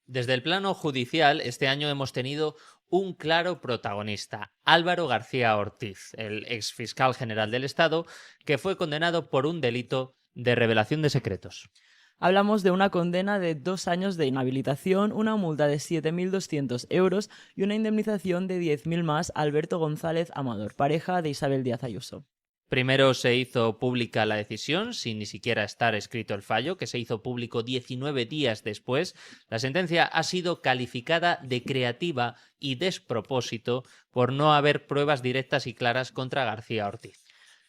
Desde el plano judicial, este año hemos tenido un claro protagonista, Álvaro García Ortiz, el exfiscal general del Estado, que fue condenado por un delito de revelación de secretos. Hablamos de una condena de 2 años de inhabilitación, una multa de 7.200 euros y una indemnización de 10.000 más a Alberto González Amador, pareja de Isabel Díaz Ayuso. Primero se hizo pública la decisión, sin ni siquiera estar escrito el fallo, que se hizo público 19 días después. La sentencia ha sido calificada de creativa y despropósito por no haber pruebas directas y claras contra García Ortiz.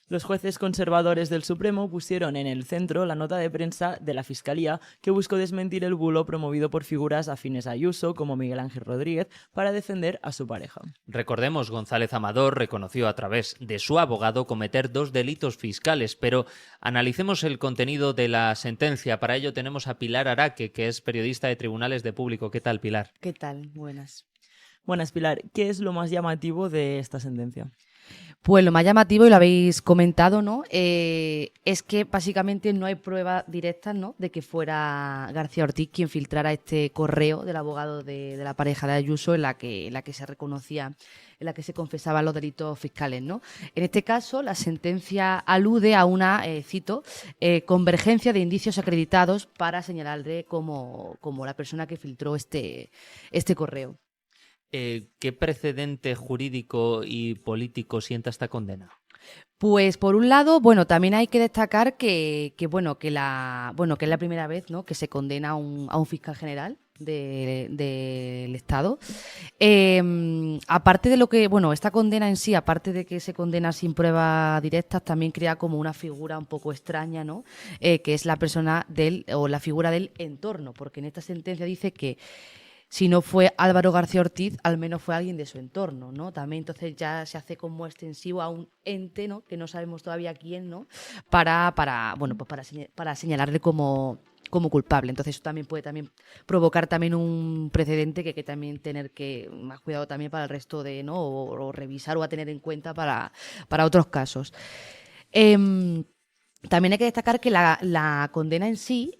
Los jueces conservadores del Supremo pusieron en el centro la nota de prensa de la Fiscalía que buscó desmentir el bulo promovido por figuras afines a Ayuso, como Miguel Ángel Rodríguez, para defender a su pareja. Recordemos, González Amador reconoció a través de su abogado cometer 2 delitos fiscales, pero analicemos el contenido de la sentencia. Para ello tenemos a Pilar Araque, que es periodista de Tribunales de Público. ¿Qué tal, Pilar? ¿Qué tal? Buenas. Buenas, Pilar. ¿Qué es lo más llamativo de esta sentencia? Pues lo más llamativo, y lo habéis comentado, ¿no? Es que básicamente no hay pruebas directas, ¿no?, de que fuera García Ortiz quien filtrara este correo del abogado de la pareja de Ayuso en la que se reconocía, en la que se confesaban los delitos fiscales, ¿no? En este caso, la sentencia alude a una, cito, convergencia de indicios acreditados para señalarle como la persona que filtró este correo. ¿Qué precedente jurídico y político sienta esta condena? Pues por un lado, bueno, también hay que destacar que es la primera vez, ¿no?, que se condena a un fiscal general del Estado. Aparte de lo que, bueno, esta condena en sí, aparte de que se condena sin pruebas directas, también crea como una figura un poco extraña, ¿no?, que es la persona la figura del entorno, porque en esta sentencia dice que si no fue Álvaro García Ortiz, al menos fue alguien de su entorno, ¿no? También entonces ya se hace como extensivo a un ente, ¿no?, que no sabemos todavía quién, ¿no?, para señalarle como culpable. Entonces eso también puede provocar también un precedente que hay que también tener que más cuidado también para el resto de, ¿no?, o revisar o a tener en cuenta para otros casos. También hay que destacar que la condena en sí,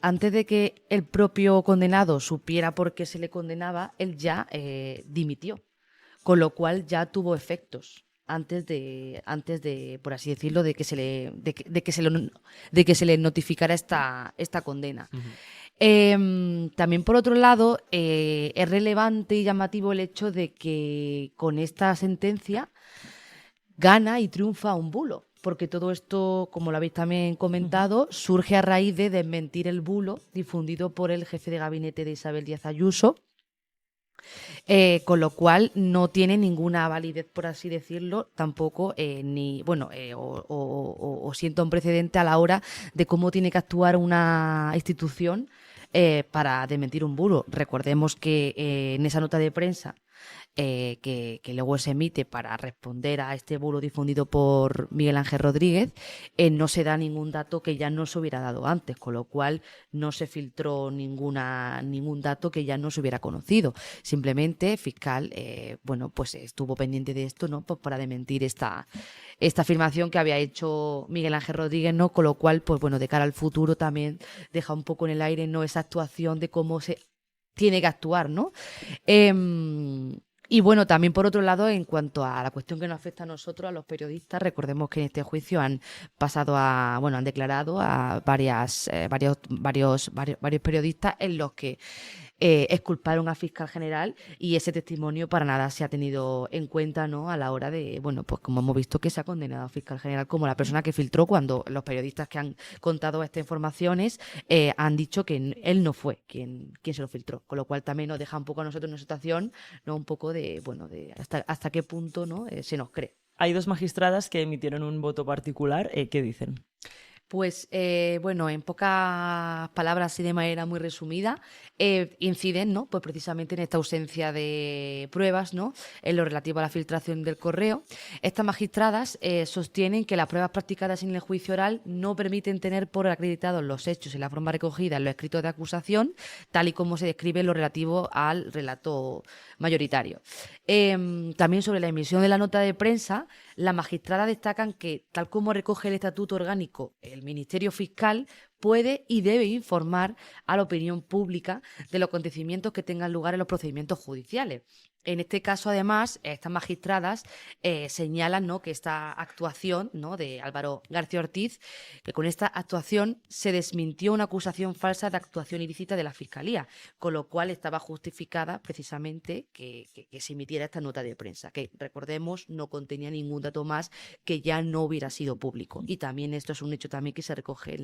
antes de que el propio condenado supiera por qué se le condenaba, él ya dimitió, con lo cual ya tuvo efectos antes de, por así decirlo, de que se le notificara esta condena. También, por otro lado, es relevante y llamativo el hecho de que con esta sentencia gana y triunfa un bulo, porque todo esto, como lo habéis también comentado, surge a raíz de desmentir el bulo difundido por el jefe de gabinete de Isabel Díaz Ayuso, con lo cual no tiene ninguna validez, por así decirlo, tampoco, o sienta un precedente a la hora de cómo tiene que actuar una institución para desmentir un bulo. Recordemos que en esa nota de prensa que luego se emite para responder a este bulo difundido por Miguel Ángel Rodríguez, no se da ningún dato que ya no se hubiera dado antes, con lo cual no se filtró ningún dato que ya no se hubiera conocido. Simplemente fiscal, pues estuvo pendiente de esto, ¿no?, pues para desmentir esta afirmación que había hecho Miguel Ángel Rodríguez, ¿no?, con lo cual, pues bueno, de cara al futuro también deja un poco en el aire, ¿no?, esa actuación de cómo se tiene que actuar, ¿no? Y bueno, también por otro lado, en cuanto a la cuestión que nos afecta a nosotros, a los periodistas, recordemos que en este juicio han declarado a varios periodistas en los que exculparon a fiscal general, y ese testimonio para nada se ha tenido en cuenta, ¿no?, a la hora de, pues como hemos visto que se ha condenado a fiscal general como la persona que filtró, cuando los periodistas que han contado estas informaciones han dicho que él no fue quien se lo filtró, con lo cual también nos deja un poco a nosotros en una situación, ¿no?, un poco de hasta qué punto, ¿no?, se nos cree. Hay 2 magistradas que emitieron un voto particular. ¿Qué dicen? Pues en pocas palabras y de manera muy resumida, inciden, ¿no?, pues precisamente en esta ausencia de pruebas, ¿no?, en lo relativo a la filtración del correo. Estas magistradas sostienen que las pruebas practicadas en el juicio oral no permiten tener por acreditados los hechos y la forma recogida en los escritos de acusación, tal y como se describe en lo relativo al relato mayoritario. También sobre la emisión de la nota de prensa, las magistradas destacan que, tal como recoge el Estatuto Orgánico, el Ministerio Fiscal puede y debe informar a la opinión pública de los acontecimientos que tengan lugar en los procedimientos judiciales. En este caso, además, estas magistradas señalan, ¿no?, que esta actuación, ¿no?, de Álvaro García Ortiz, que con esta actuación se desmintió una acusación falsa de actuación ilícita de la Fiscalía, con lo cual estaba justificada precisamente que se emitiera esta nota de prensa, que, recordemos, no contenía ningún dato más que ya no hubiera sido público. Y también esto es un hecho también que se recoge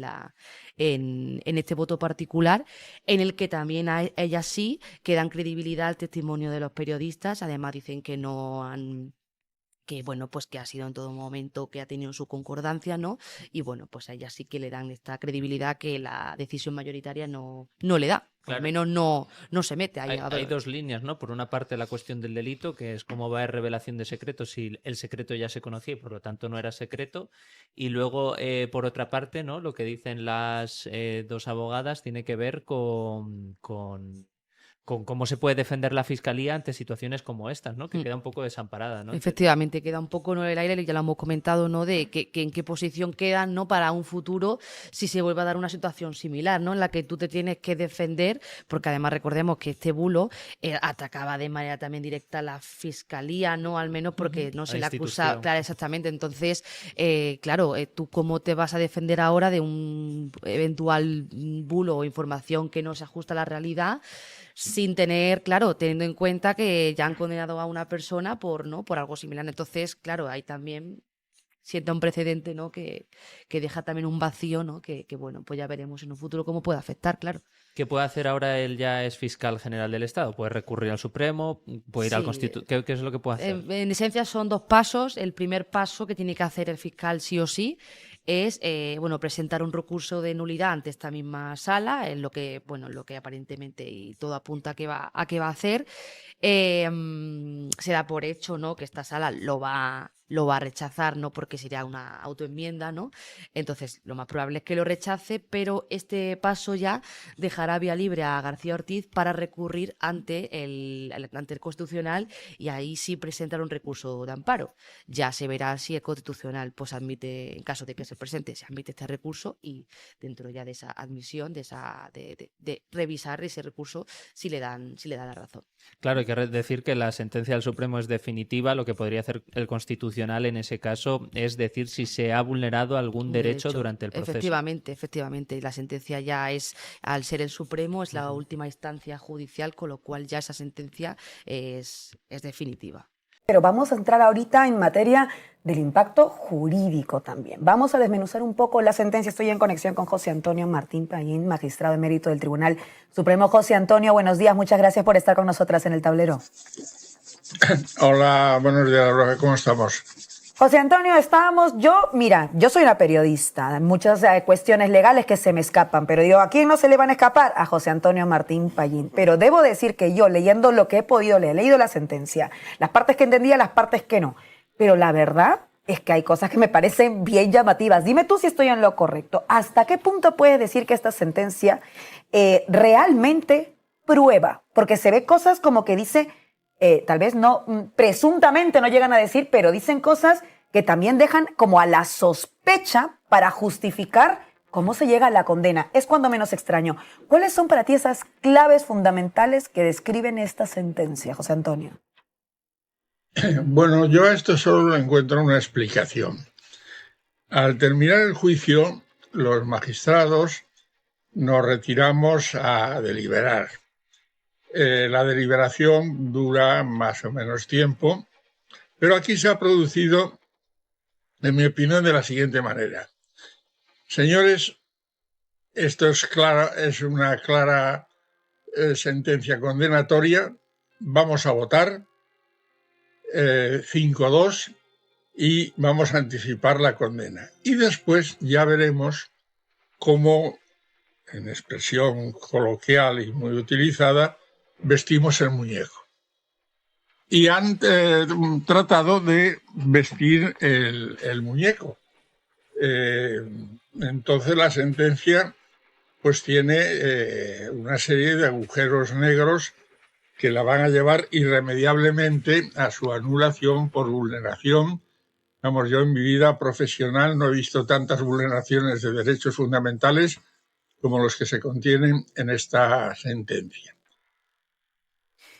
en este voto particular, en el que también a ellas sí que dan credibilidad al testimonio de los periodistas. Además dicen que no han, que bueno, pues que ha sido en todo momento, que ha tenido su concordancia, ¿no? Y bueno, pues a ellas sí que le dan esta credibilidad que la decisión mayoritaria no le da. Claro. Al menos no se mete ahí. Hay dos líneas, ¿no? Por una parte la cuestión del delito, que es cómo va a haber revelación de secretos si el secreto ya se conocía y por lo tanto no era secreto. Y luego, por otra parte, ¿no?, lo que dicen las dos abogadas tiene que ver con cómo se puede defender la Fiscalía ante situaciones como estas, ¿no? Que queda un poco desamparada, ¿no? Efectivamente, queda un poco en el aire, ya lo hemos comentado, ¿no?, de que en qué posición quedan, ¿no?, para un futuro si se vuelve a dar una situación similar, ¿no?, en la que tú te tienes que defender, porque además recordemos que este bulo atacaba de manera también directa a la Fiscalía, ¿no?, al menos porque no se le acusa, claro, exactamente. Entonces, claro, ¿tú cómo te vas a defender ahora de un eventual bulo o información que no se ajusta a la realidad? Sin tener, claro, teniendo en cuenta que ya han condenado a una persona por algo similar. Entonces, claro, ahí también sienta un precedente, ¿no?, que deja también un vacío, ¿no?, que bueno, pues ya veremos en un futuro cómo puede afectar, claro. ¿Qué puede hacer ahora? Él ya es fiscal general del Estado. ¿Puede recurrir al Supremo? ¿Puede ir al Constitucional? ¿Qué es lo que puede hacer? En esencia son dos pasos. El primer paso que tiene que hacer el fiscal sí o sí es presentar un recurso de nulidad ante esta misma sala, en lo que aparentemente y todo apunta a que va a hacer. Se da por hecho, ¿no?, que esta sala lo va a rechazar, ¿no?, porque sería una autoenmienda, ¿no? Entonces, lo más probable es que lo rechace, pero este paso ya dejará vía libre a García Ortiz para recurrir ante el Constitucional, y ahí sí presentar un recurso de amparo. Ya se verá si el Constitucional pues admite, en caso de que se presente, se admite este recurso, y dentro ya de esa admisión, de revisar ese recurso, si le dan la razón. Claro, hay que decir que la sentencia del Supremo es definitiva. Lo que podría hacer el Constitucional en ese caso es decir si se ha vulnerado algún derecho durante el proceso. Efectivamente. La sentencia ya es, al ser el Supremo, es la última instancia judicial, con lo cual ya esa sentencia es definitiva. Pero vamos a entrar ahorita en materia del impacto jurídico también. Vamos a desmenuzar un poco la sentencia. Estoy en conexión con José Antonio Martín Pallín, magistrado emérito del Tribunal Supremo. José Antonio, buenos días. Muchas gracias por estar con nosotras en el tablero. Hola, buenos días, Roge. ¿Cómo estamos? José Antonio, yo soy una periodista, muchas cuestiones legales que se me escapan, pero digo, ¿a quién no se le van a escapar? A José Antonio Martín Pallín. Pero debo decir que yo, leyendo lo que he podido leer, he leído la sentencia, las partes que entendía, las partes que no, pero la verdad es que hay cosas que me parecen bien llamativas. Dime tú si estoy en lo correcto. ¿Hasta qué punto puedes decir que esta sentencia realmente prueba? Porque se ve cosas como que dice... tal vez no, presuntamente no llegan a decir, pero dicen cosas que también dejan como a la sospecha para justificar cómo se llega a la condena. Es cuando menos extraño. ¿Cuáles son para ti esas claves fundamentales que describen esta sentencia, José Antonio? Bueno, yo a esto solo encuentro una explicación. Al terminar el juicio, los magistrados nos retiramos a deliberar. La deliberación dura más o menos tiempo, pero aquí se ha producido, en mi opinión, de la siguiente manera. Señores, esto es una clara sentencia condenatoria. Vamos a votar 5-2 y vamos a anticipar la condena. Y después ya veremos cómo, en expresión coloquial y muy utilizada, vestimos el muñeco. Y han tratado de vestir el muñeco. Entonces la sentencia pues tiene una serie de agujeros negros que la van a llevar irremediablemente a su anulación por vulneración. Vamos, yo en mi vida profesional no he visto tantas vulneraciones de derechos fundamentales como los que se contienen en esta sentencia.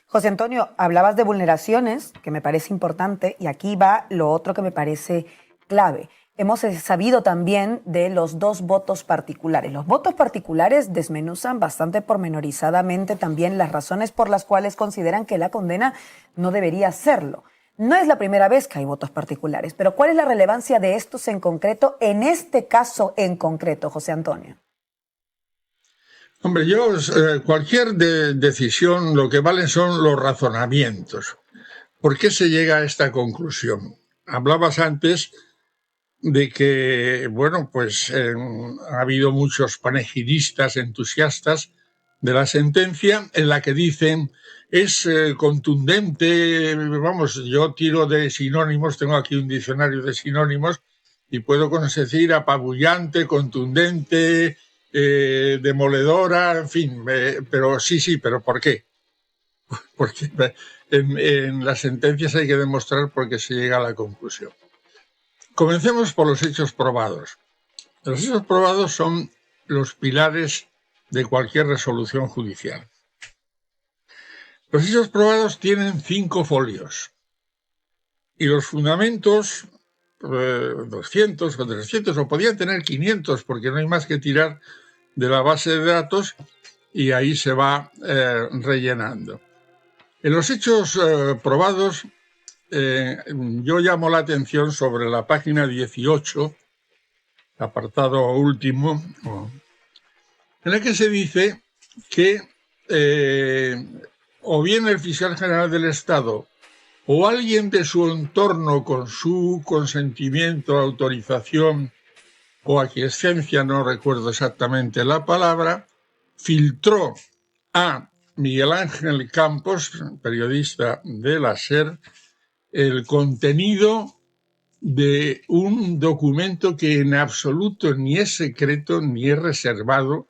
José Antonio, hablabas de vulneraciones, que me parece importante, y aquí va lo otro que me parece clave. Hemos sabido también de los 2 votos particulares. Los votos particulares desmenuzan bastante pormenorizadamente también las razones por las cuales consideran que la condena no debería serlo. No es la primera vez que hay votos particulares, pero ¿cuál es la relevancia de estos en concreto, en este caso en concreto, José Antonio? Hombre, cualquier decisión, lo que valen son los razonamientos. ¿Por qué se llega a esta conclusión? Hablabas antes de que, bueno, pues ha habido muchos panegidistas entusiastas de la sentencia en la que dicen es contundente, vamos, yo tiro de sinónimos, tengo aquí un diccionario de sinónimos y puedo decir apabullante, contundente, demoledora, en fin, pero sí, pero ¿por qué? Porque en las sentencias hay que demostrar por qué se llega a la conclusión. Comencemos por los hechos probados. Los hechos probados son los pilares de cualquier resolución judicial. Los hechos probados tienen 5 folios y los fundamentos 200 o 300 o podían tener 500 porque no hay más que tirar de la base de datos y ahí se va rellenando. En los hechos probados yo llamo la atención sobre la página 18, apartado último, en el que se dice que o bien el fiscal general del Estado o alguien de su entorno con su consentimiento, autorización o aquiescencia, no recuerdo exactamente la palabra, filtró a Miguel Ángel Campos, periodista de la SER, el contenido de un documento que en absoluto ni es secreto, ni es reservado,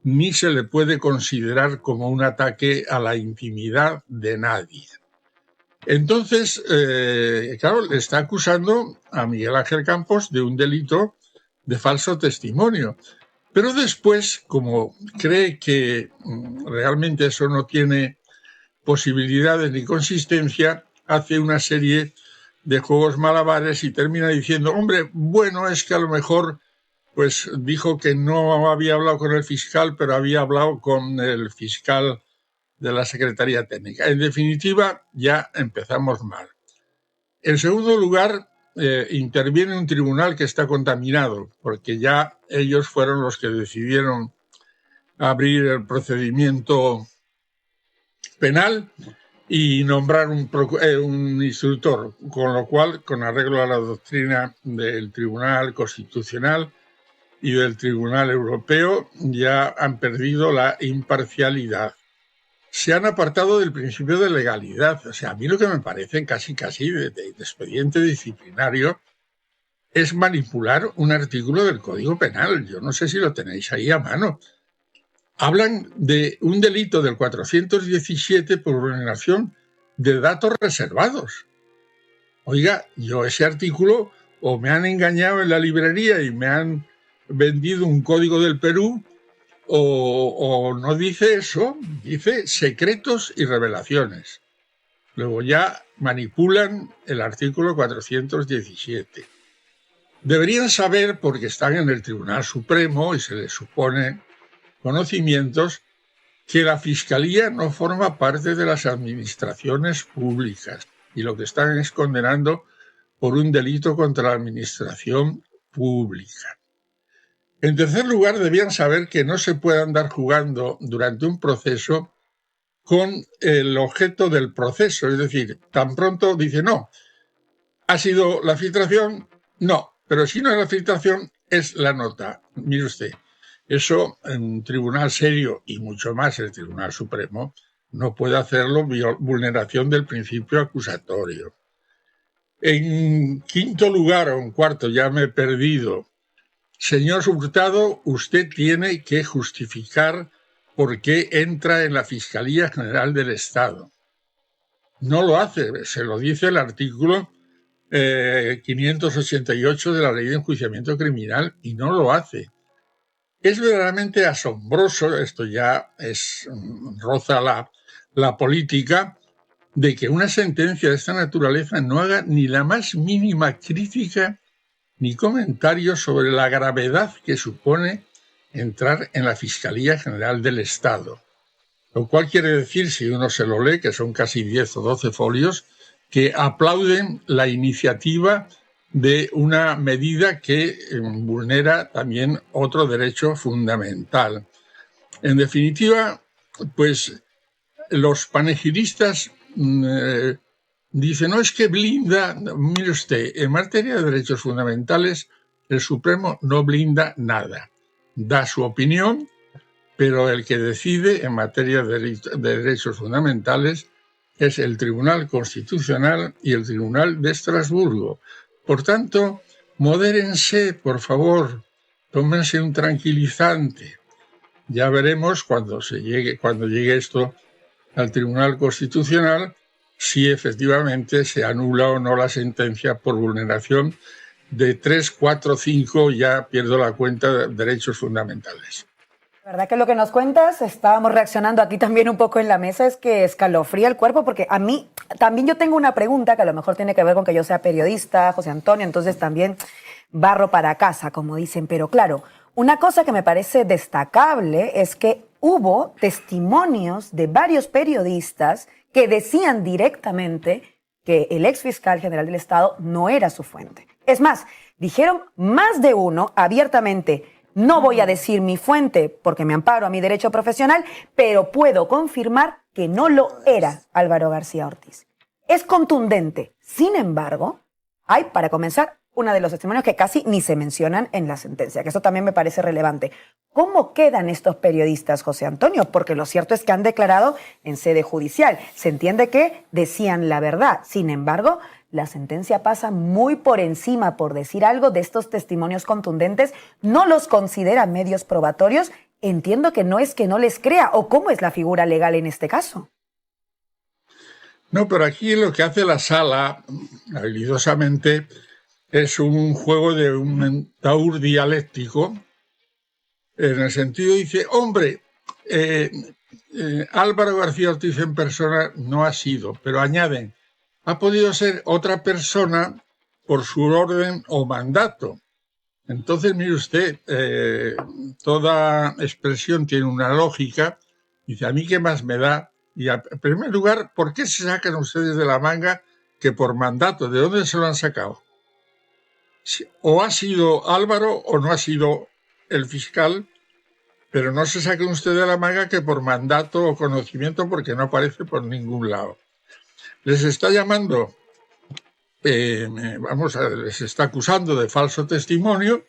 ni se le puede considerar como un ataque a la intimidad de nadie. Entonces, claro, le está acusando a Miguel Ángel Campos de un delito de falso testimonio. Pero después, como cree que realmente eso no tiene posibilidades ni consistencia, hace una serie de juegos malabares y termina diciendo, hombre, bueno, es que a lo mejor pues dijo que no había hablado con el fiscal, pero había hablado con el fiscal de la Secretaría Técnica. En definitiva, ya empezamos mal. En segundo lugar, interviene un tribunal que está contaminado, porque ya ellos fueron los que decidieron abrir el procedimiento penal y nombrar un instructor, con lo cual, con arreglo a la doctrina del Tribunal Constitucional y del Tribunal Europeo, ya han perdido la imparcialidad. Se han apartado del principio de legalidad. O sea, a mí lo que me parece casi de expediente disciplinario es manipular un artículo del Código Penal. Yo no sé si lo tenéis ahí a mano. Hablan de un delito del 417 por vulneración de datos reservados. Oiga, yo ese artículo o me han engañado en la librería y me han vendido un código del Perú o no dice eso, dice secretos y revelaciones. Luego ya manipulan el artículo 417. Deberían saber, porque están en el Tribunal Supremo y se les supone conocimientos, que la Fiscalía no forma parte de las administraciones públicas y lo que están es condenando por un delito contra la administración pública. En tercer lugar, debían saber que no se puede andar jugando durante un proceso con el objeto del proceso. Es decir, tan pronto dice, no, ¿ha sido la filtración? No, pero si no es la filtración, es la nota. Mire usted, eso en un tribunal serio, y mucho más el Tribunal Supremo, no puede hacerlo vulneración del principio acusatorio. En quinto lugar, o en cuarto, ya me he perdido. Señor Hurtado, usted tiene que justificar por qué entra en la Fiscalía General del Estado. No lo hace, se lo dice el artículo 588 de la Ley de Enjuiciamiento Criminal y no lo hace. Es verdaderamente asombroso, esto ya roza la política, de que una sentencia de esta naturaleza no haga ni la más mínima crítica ni comentario sobre la gravedad que supone entrar en la Fiscalía General del Estado. Lo cual quiere decir, si uno se lo lee, que son casi 10 o 12 folios, que aplauden la iniciativa de una medida que vulnera también otro derecho fundamental. En definitiva, pues los panegiristas dicen, no, es que blinda, mire usted, en materia de derechos fundamentales, el Supremo no blinda nada. Da su opinión, pero el que decide en materia de derechos fundamentales es el Tribunal Constitucional y el Tribunal de Estrasburgo. Por tanto, modérense, por favor, tómense un tranquilizante. Ya veremos cuando llegue esto al Tribunal Constitucional si efectivamente se anula o no la sentencia por vulneración de 3, 4, 5, ya pierdo la cuenta, de derechos fundamentales. La verdad que lo que nos cuentas, estábamos reaccionando aquí también un poco en la mesa, es que escalofría el cuerpo, porque a mí también yo tengo una pregunta que a lo mejor tiene que ver con que yo sea periodista, José Antonio, entonces también barro para casa, como dicen. Pero claro, una cosa que me parece destacable es que hubo testimonios de varios periodistas que decían directamente que el ex fiscal general del Estado no era su fuente. Es más, dijeron más de uno abiertamente: no voy a decir mi fuente porque me amparo a mi derecho profesional, pero puedo confirmar que no lo era Álvaro García Ortiz. Es contundente. Sin embargo, hay, para comenzar, uno de los testimonios que casi ni se mencionan en la sentencia, que eso también me parece relevante. ¿Cómo quedan estos periodistas, José Antonio? Porque lo cierto es que han declarado en sede judicial. Se entiende que decían la verdad. Sin embargo, la sentencia pasa muy por encima, por decir algo, de estos testimonios contundentes. No los considera medios probatorios. Entiendo que no es que no les crea. ¿O cómo es la figura legal en este caso? No, pero aquí lo que hace la sala, habilidosamente, es un juego de un taur dialéctico. En el sentido, dice, hombre, Álvaro García Ortiz en persona no ha sido, pero añaden, ha podido ser otra persona por su orden o mandato. Entonces, mire usted, toda expresión tiene una lógica. Dice, ¿a mí qué más me da? Y en primer lugar, ¿por qué se sacan ustedes de la manga que por mandato? ¿De dónde se lo han sacado? O ha sido Álvaro o no ha sido el fiscal, pero no se saquen ustedes de la manga que por mandato o conocimiento, porque no aparece por ningún lado. Les está llamando, les está acusando de falso testimonio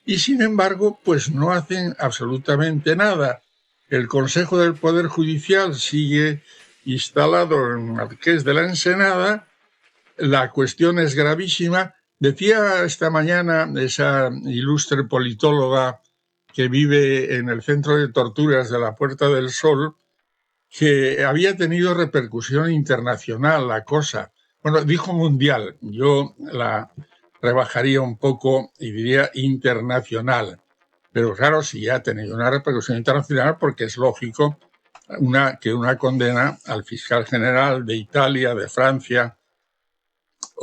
y sin embargo, pues no hacen absolutamente nada. El Consejo del Poder Judicial sigue instalado en Marqués de la Ensenada. La cuestión es gravísima. Decía esta mañana esa ilustre politóloga que vive en el centro de torturas de la Puerta del Sol, que había tenido repercusión internacional la cosa. Bueno, dijo mundial, yo la rebajaría un poco y diría internacional. Pero claro, sí ha tenido una repercusión internacional porque es lógico que una condena al fiscal general de Italia, de Francia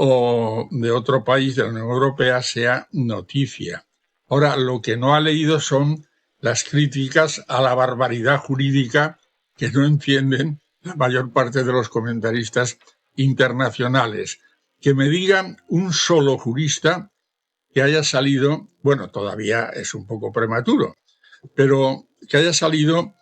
o de otro país de la Unión Europea sea noticia. Ahora, lo que no ha leído son las críticas a la barbaridad jurídica que no entienden la mayor parte de los comentaristas internacionales. Que me digan un solo jurista que haya salido, bueno, todavía es un poco prematuro, pero que haya salido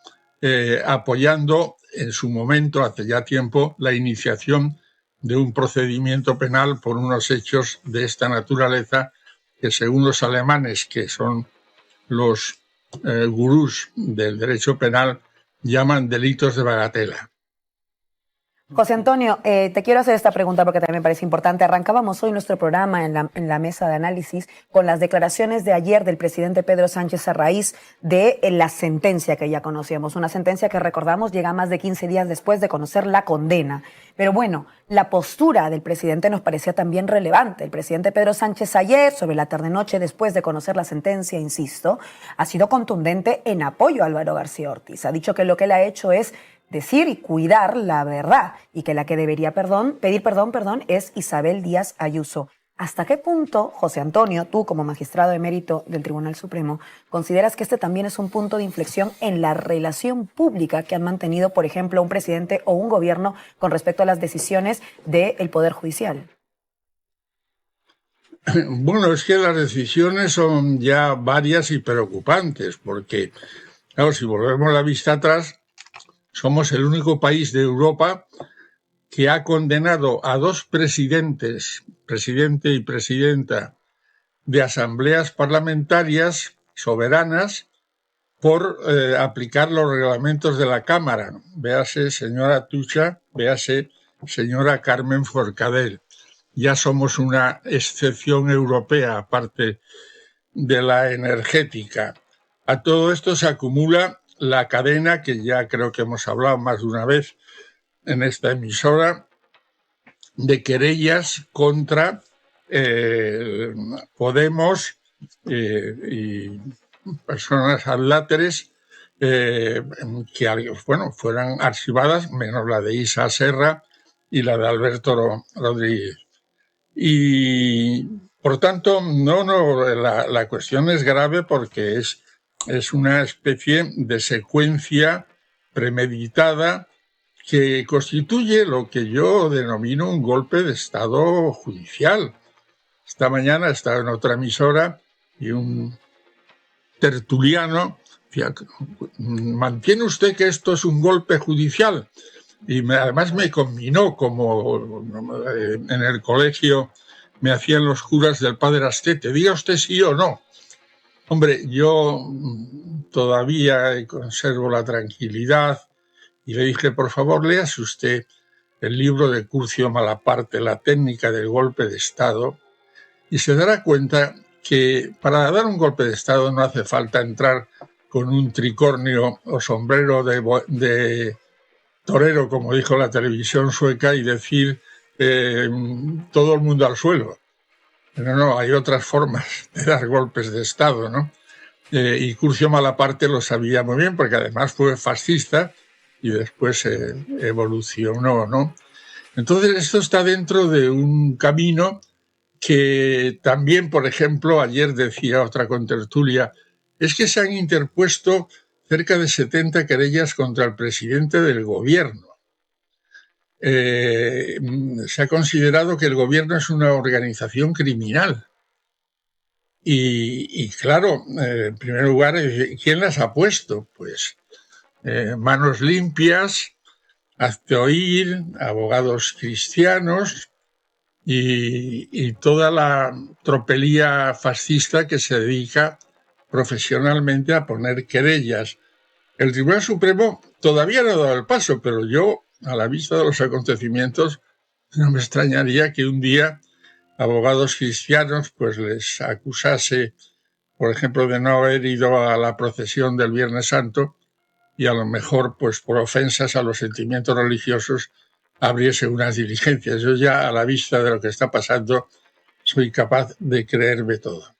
apoyando en su momento, hace ya tiempo, la iniciación de un procedimiento penal por unos hechos de esta naturaleza que, según los alemanes, que son los gurús del derecho penal, llaman delitos de bagatela. José Antonio, te quiero hacer esta pregunta porque también me parece importante. Arrancábamos hoy nuestro programa en la mesa de análisis con las declaraciones de ayer del presidente Pedro Sánchez a raíz de la sentencia que ya conocíamos. Una sentencia que, recordamos, llega más de 15 días después de conocer la condena. Pero bueno, la postura del presidente nos parecía también relevante. El presidente Pedro Sánchez ayer, sobre la tarde-noche, después de conocer la sentencia, insisto, ha sido contundente en apoyo a Álvaro García Ortiz. Ha dicho que lo que él ha hecho es decir y cuidar la verdad y que la que debería pedir perdón es Isabel Díaz Ayuso. ¿Hasta qué punto, José Antonio, tú como magistrado emérito del Tribunal Supremo, consideras que este también es un punto de inflexión en la relación pública que han mantenido, por ejemplo, un presidente o un gobierno con respecto a las decisiones del Poder Judicial? Bueno, es que las decisiones son ya varias y preocupantes, porque, claro, si volvemos la vista atrás, somos el único país de Europa que ha condenado a 2 presidentes, presidente y presidenta, de asambleas parlamentarias soberanas por aplicar los reglamentos de la Cámara. Véase señora Tucha, véase señora Carmen Forcadell. Ya somos una excepción europea, aparte de la energética. A todo esto se acumula la cadena, que ya creo que hemos hablado más de una vez en esta emisora, de querellas contra Podemos y personas adláteres que fueran archivadas, menos la de Isa Serra y la de Alberto Rodríguez. Y, por tanto, la cuestión es grave porque es una especie de secuencia premeditada que constituye lo que yo denomino un golpe de Estado judicial. Esta mañana estaba en otra emisora y un tertuliano decía: ¿mantiene usted que esto es un golpe judicial? Y además me combinó, como en el colegio me hacían los curas del Padre Astete: diga usted sí o no. Hombre, yo todavía conservo la tranquilidad y le dije: por favor, léase usted el libro de Curcio Malaparte, La técnica del golpe de Estado, y se dará cuenta que para dar un golpe de Estado no hace falta entrar con un tricornio o sombrero de torero, como dijo la televisión sueca, y decir todo el mundo al suelo. Pero no, hay otras formas de dar golpes de Estado, ¿no? Y Curcio Malaparte lo sabía muy bien, porque además fue fascista y después evolucionó, ¿no? Entonces esto está dentro de un camino que también, por ejemplo, ayer decía otra contertulia, es que se han interpuesto cerca de 70 querellas contra el presidente del gobierno. Se ha considerado que el gobierno es una organización criminal. Y claro, en primer lugar, ¿quién las ha puesto? Pues manos limpias, hazte oír, abogados cristianos y toda la tropelía fascista que se dedica profesionalmente a poner querellas. El Tribunal Supremo todavía no ha dado el paso, pero yo, a la vista de los acontecimientos, no me extrañaría que un día abogados cristianos pues les acusase, por ejemplo, de no haber ido a la procesión del Viernes Santo y a lo mejor pues por ofensas a los sentimientos religiosos abriese unas diligencias. Yo ya, a la vista de lo que está pasando, soy capaz de creerme todo.